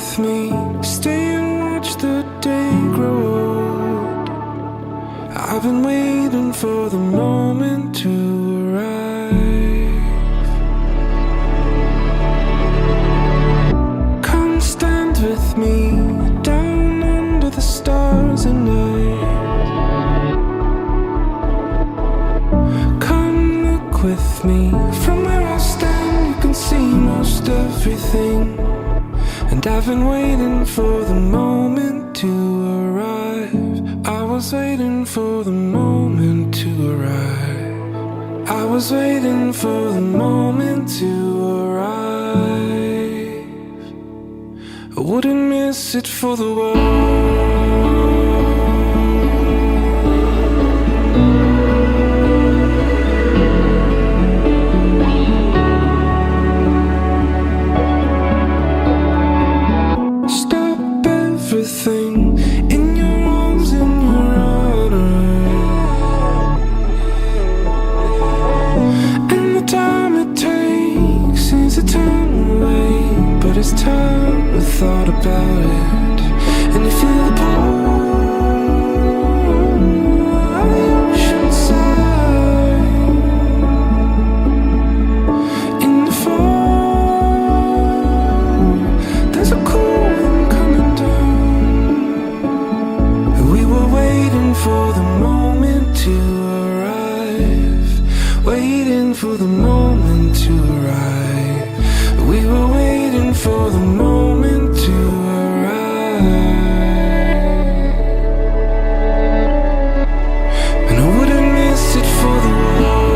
with me, stay and watch the day grow old. I've been waiting for the moment to arrive. Come stand with me down under the stars at night. Come look with me from where I stand, you can see most everything. And I've been waiting for the moment to arrive. I was waiting for the moment to arrive. I was waiting for the moment to arrive. I wouldn't miss it for the world. Everything in your arms, in your honor, and the time it takes seems to turn away, but it's time we thought about it, and you feel the pull of the ocean side in the fall. There's a cool wind coming down. For the moment to arrive, waiting for the moment to arrive. We were waiting for the moment to arrive, and I wouldn't miss it for the world.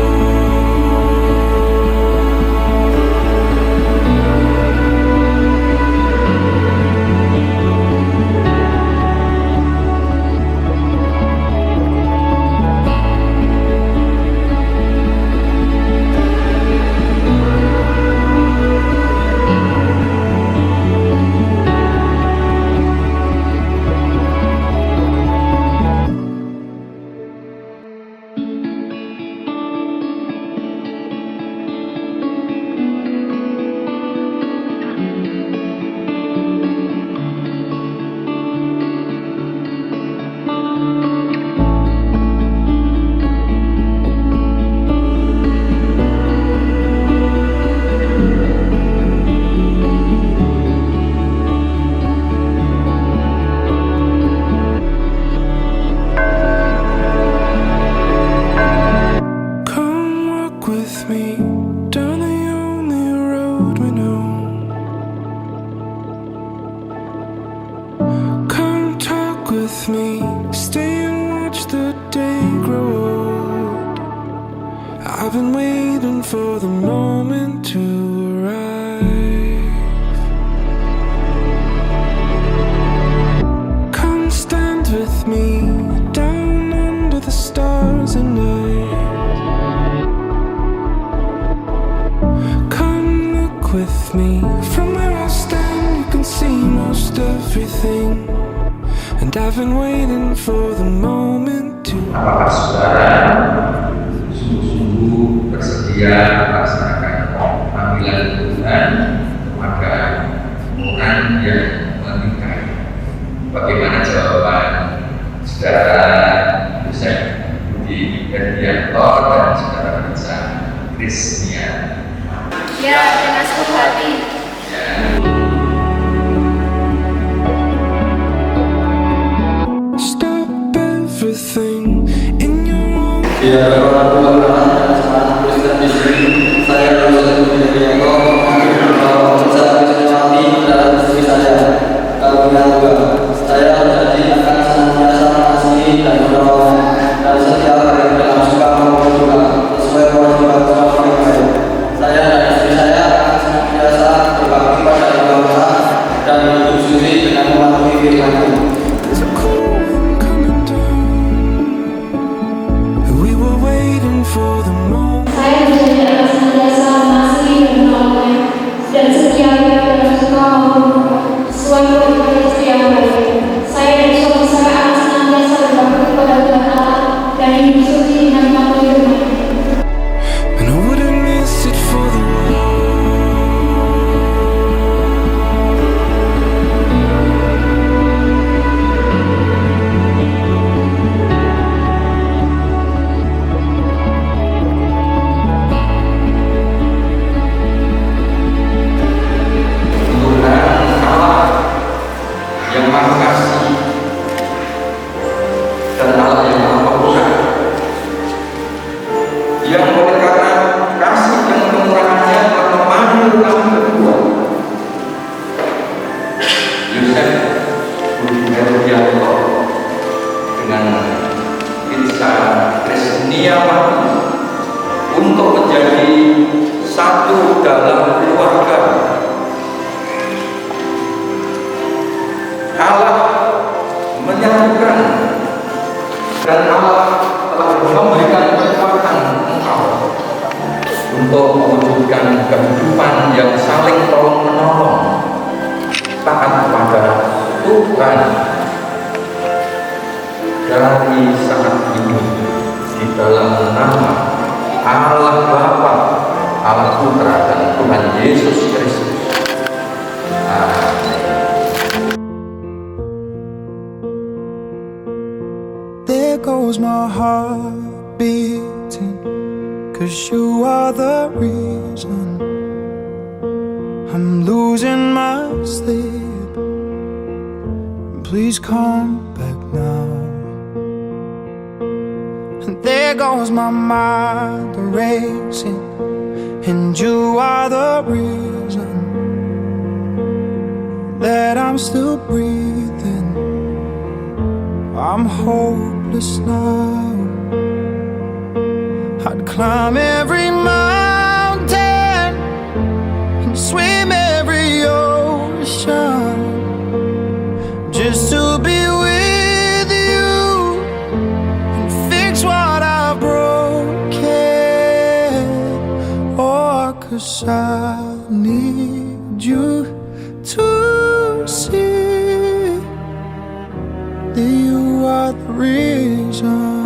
I've been waiting for the moment to arrive. Come stand with me down under the stars at night. Come look with me from where I stand, you can see most everything. And I've been waiting for the moment to. Apakah saudara sungguh-sungguh bersedia melaksanakan panggilan Tuhan kepada orang yang menikahi? Bagaimana jawaban saudara Yosep di Yogyakarta dan saudara Fitsa Krisnia? Ya, dengan sepenuh hati. Ya, orang tua dan sangat Kristen di sini. Saya Yosep dari Yogyakarta. Saya bisa mati dalam istri saya. Kalau juga saya berjanji akan senantiasa mengasihi dan menolong dan setiap hari dalam suka maupun duka sesuai kewajiban suami yang baik. Saya dan istri saya akan senantiasa berbakti pada ibadah dan hidup suci dengan mematuhi firman-Nya. Saya berjanji akan senantiasa mengasihi dan menolongnya dan setia dalam suka maupun duka sesuai kewajiban istri yang baik. Saya dan suami saya akan senantiasa berbakti kepada Tuhan Allah dan hidup suci dengan mematuhi firman-Nya. Allah menyatukan dan Allah telah memberikan kekuatan engkau untuk mewujudkan kehidupan yang saling tolong menolong, taat kepada Tuhan. Dari saat ini di dalam nama Allah Bapa, Allah Putra dan Tuhan Yesus Kristus. Amin. There goes my heart beating, 'cause you are the reason I'm losing my sleep. Please come back now. And there goes my mind racing, and you are the reason that I'm still breathing. I'm hopeless now. I'd climb every mountain and swim every ocean just to be with you and fix what I've broken. Oh, 'cause I need you to see that you are the reason.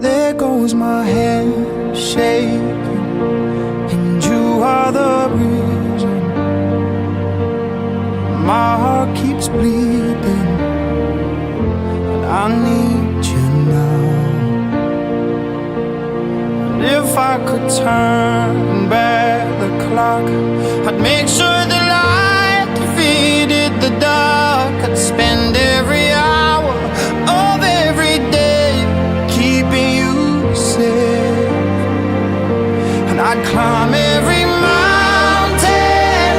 There goes my hand shaking, and you are the reason. My heart keeps bleeding, and I need you now. And if I could turn back the clock, I'd make sure the light defeated the dark. I'd spend every hour of every day keeping you safe, and I'd climb every mountain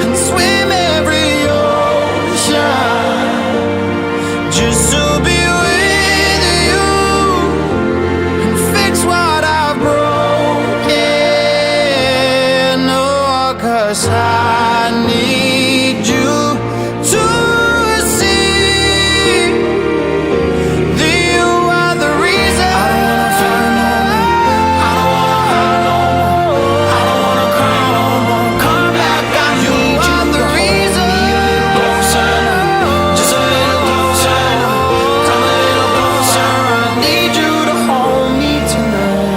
and swim every ocean just to be with you and fix what I've broken. Oh, 'cause I need you to see that you are the reason. I don't wanna fight no more. I don't wanna hurt no more. I don't wanna cry no more. Come back, I need you. Are the reason. Closer, just a little closer. Come a little closer. I need you to hold me tonight.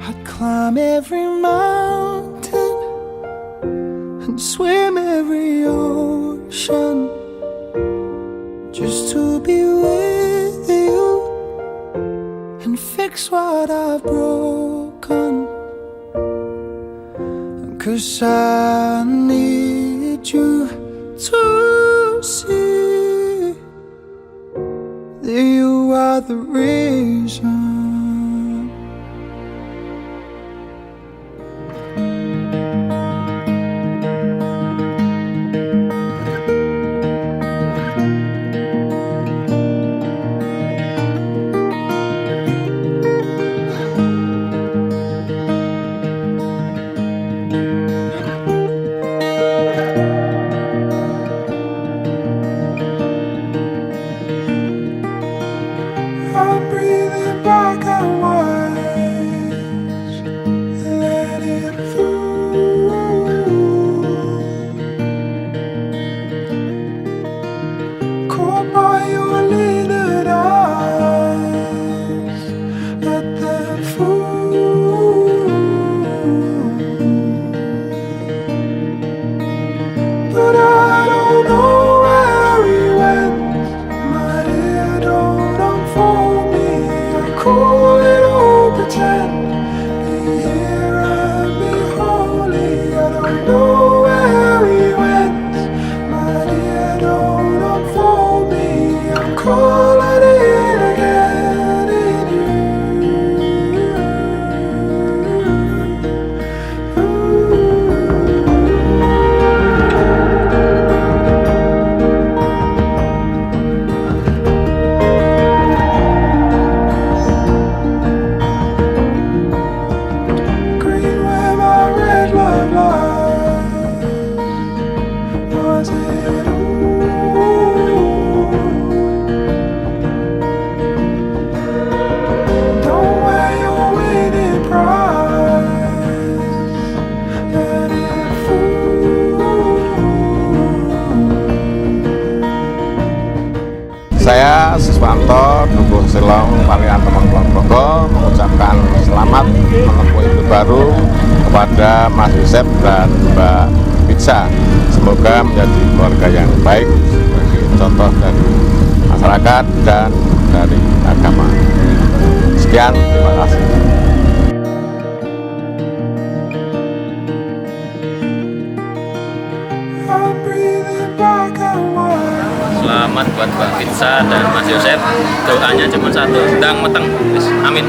I'd climb every mountain and swim every ocean just to be with you and fix what I've broken. 'Cause I need you to see that you are the reason. I'm breathing back saya Siswanto Dukuh Silong Palian Temon Kulon Progo mengucapkan selamat menempuh hidup baru kepada Mas Yosep dan Mbak Fitsa. Semoga menjadi keluarga yang baik sebagai contoh dari masyarakat dan dari agama. Sekian, terima kasih. Selamat buat Mbak Fitsa dan Mas Yosep. Doanya cuma satu, dang meteng. Amin.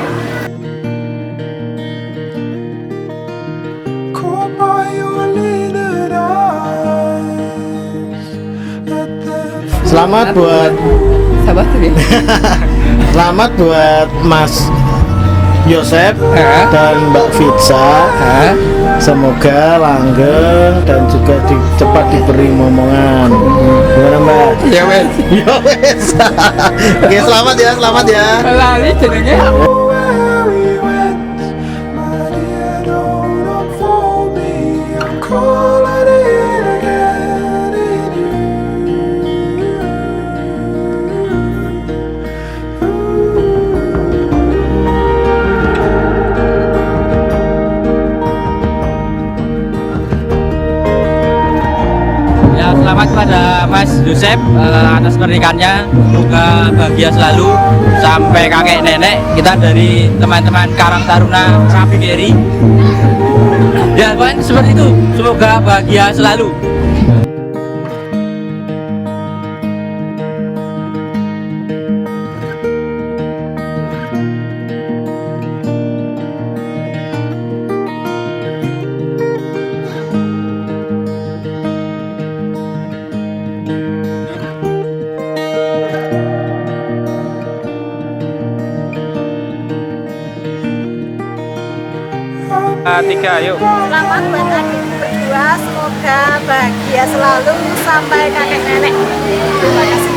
Selamat buat selamat buat Mas Yosep dan Mbak Fitsa. Semoga langgeng dan juga cepat diberi momongan. Gimana Mbak? Ya wes. Ya wes. Oke, selamat ya. Lali jenenge. Selamat pada Mas Yosep atas pernikahannya. Semoga bahagia selalu sampai kakek nenek. Kita dari teman-teman Karang Taruna Rapi Geri. Ya, pokoknya seperti itu. Semoga bahagia selalu. Tiga, yuk. Selamat buat adik berdua, semoga bahagia selalu sampai kakek nenek. Terima kasih.